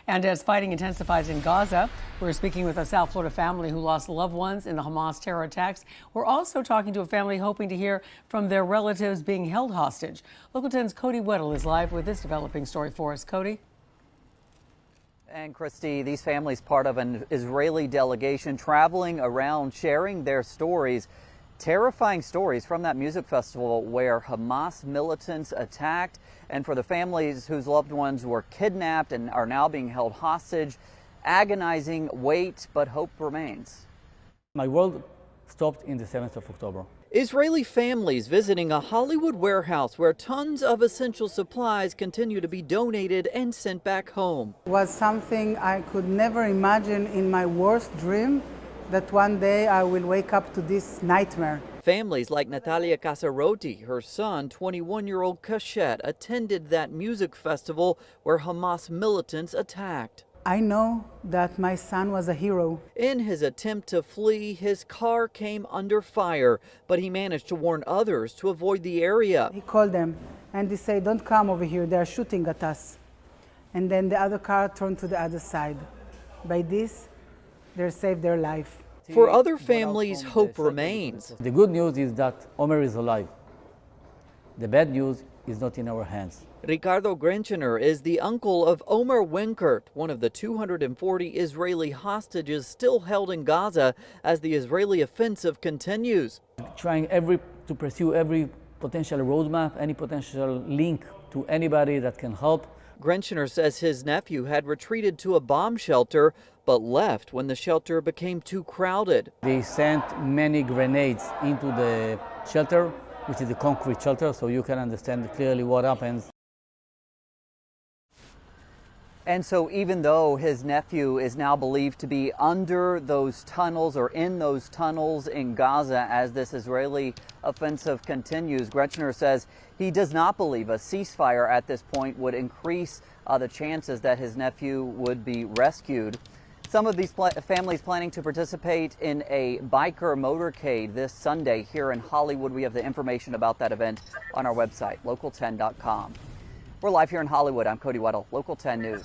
And as fighting intensifies in Gaza, we're speaking with a South Florida family who lost loved ones in the Hamas terror attacks. We're also talking to a family hoping to hear from their relatives being held hostage. Local 10's Cody Weddle is live with this developing story for us. Cody? And Christy, these families part of an Israeli delegation traveling around sharing their stories. Terrifying stories from that music festival where Hamas militants attacked, and for the families whose loved ones were kidnapped and are now being held hostage, agonizing wait, but hope remains. My world stopped in the 7th of October. Israeli families visiting a Hollywood warehouse where tons of essential supplies continue to be donated and sent back home. It was something I could never imagine in my worst dream, that one day I will wake up to this nightmare. Families like Natalia Casaroti, her son, 21-year-old Kashet, attended that music festival where Hamas militants attacked. I know that my son was a hero. In his attempt to flee, his car came under fire, but he managed to warn others to avoid the area. He called them and they said, "Don't come over here, they're shooting at us." And then the other car turned to the other side. By this, they saved their life. For other families, hope remains. The good news is that Omer is alive. The bad news is not in our hands. Ricardo Grenchener is the uncle of Omer Wenkert, one of the 240 Israeli hostages still held in Gaza as the Israeli offensive continues. Trying to pursue every potential roadmap, any potential link to anybody that can help. Grenchener says his nephew had retreated to a bomb shelter, but left when the shelter became too crowded. They sent many grenades into the shelter, which is a concrete shelter, so you can understand clearly what happens. And so even though his nephew is now believed to be under those tunnels or in those tunnels in Gaza as this Israeli offensive continues, Gretschner says he does not believe a ceasefire at this point would increase the chances that his nephew would be rescued. Some of these families planning to participate in a biker motorcade this Sunday here in Hollywood. We have the information about that event on our website, local10.com. We're live here in Hollywood. I'm Cody Weddle, Local 10 News.